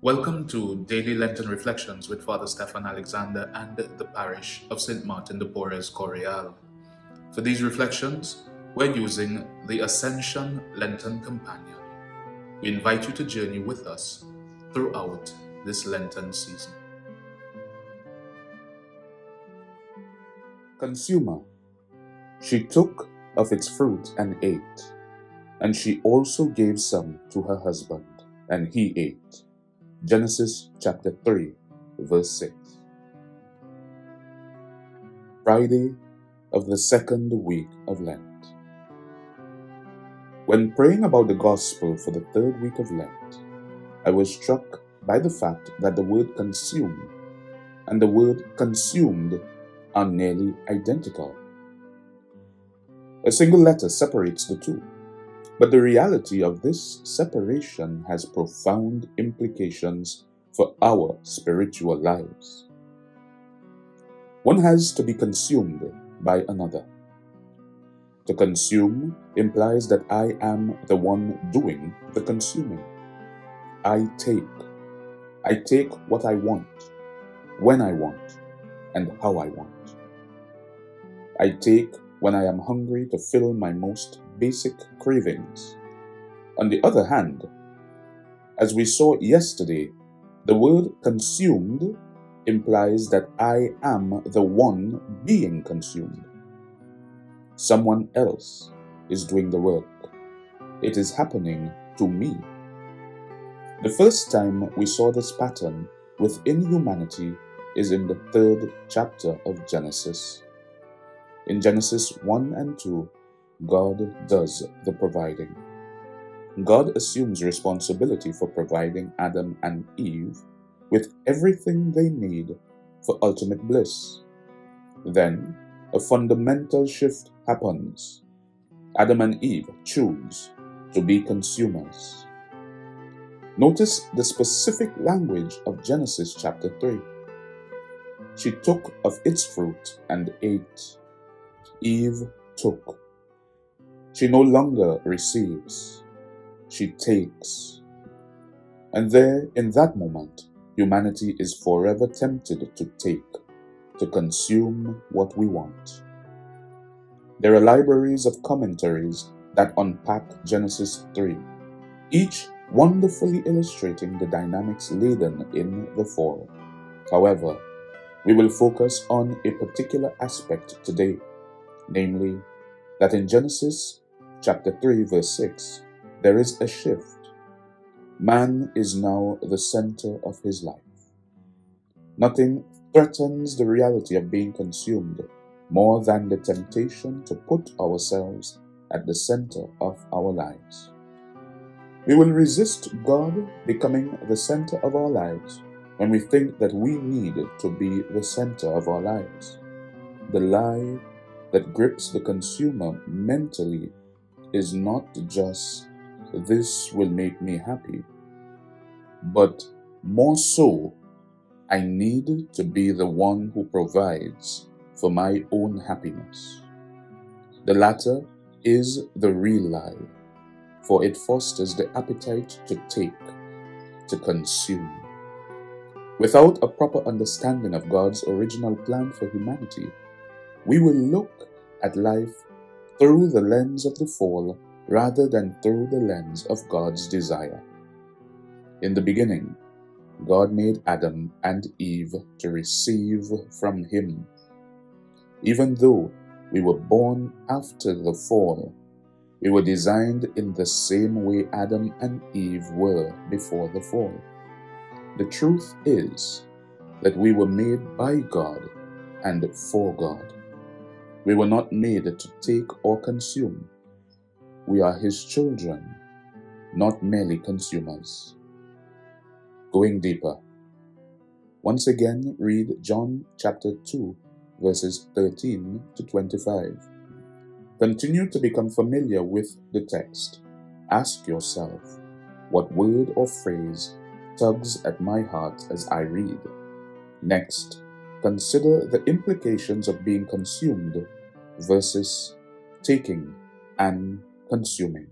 Welcome to Daily Lenten Reflections with Father Stephan Alexander and the Parish of St. Martin de Porres, Coryal. For these reflections, we're using the Ascension Lenten Companion. We invite you to journey with us throughout this Lenten season. Consumer. She took of its fruit and ate, and she also gave some to her husband, and he ate. Genesis chapter 3, verse 6. Friday of the second week of Lent. When praying about the Gospel for the third week of Lent, I was struck by the fact that the word consume and the word consumed are nearly identical. A single letter separates the two, but the reality of this separation has profound implications for our spiritual lives. One has to be consumed by another. To consume implies that I am the one doing the consuming. I take what I want, when I want, and how I want. I take when I am hungry to fill my most basic cravings. On the other hand, as we saw yesterday, the word consumed implies that I am the one being consumed. Someone else is doing the work. It is happening to me. The first time we saw this pattern within humanity is in the third chapter of Genesis. In Genesis 1 and 2, God does the providing. God assumes responsibility for providing Adam and Eve with everything they need for ultimate bliss. Then, a fundamental shift happens. Adam and Eve choose to be consumers. Notice the specific language of Genesis chapter 3. She took of its fruit and ate. Eve took. She no longer receives. She takes. And there, in that moment, humanity is forever tempted to take, to consume what we want. There are libraries of commentaries that unpack Genesis 3, each wonderfully illustrating the dynamics laden in the fall. However, we will focus on a particular aspect today, namely, that in Genesis chapter 3, verse 6, there is a shift. Man is now the center of his life. Nothing threatens the reality of being consumed more than the temptation to put ourselves at the center of our lives. We will resist God becoming the center of our lives when we think that we need to be the center of our lives. The lie that grips the consumer mentally is not just, this will make me happy, but more so, I need to be the one who provides for my own happiness. The latter is the real lie, for it fosters the appetite to take, to consume. Without a proper understanding of God's original plan for humanity, we will look at life through the lens of the fall rather than through the lens of God's desire. In the beginning, God made Adam and Eve to receive from Him. Even though we were born after the fall, we were designed in the same way Adam and Eve were before the fall. The truth is that we were made by God and for God. We were not made to take or consume. We are His children, not merely consumers. Going deeper. Once again, read John chapter 2, verses 13 to 25. Continue to become familiar with the text. Ask yourself, what word or phrase tugs at my heart as I read? Next, consider the implications of being consumed versus taking and consuming.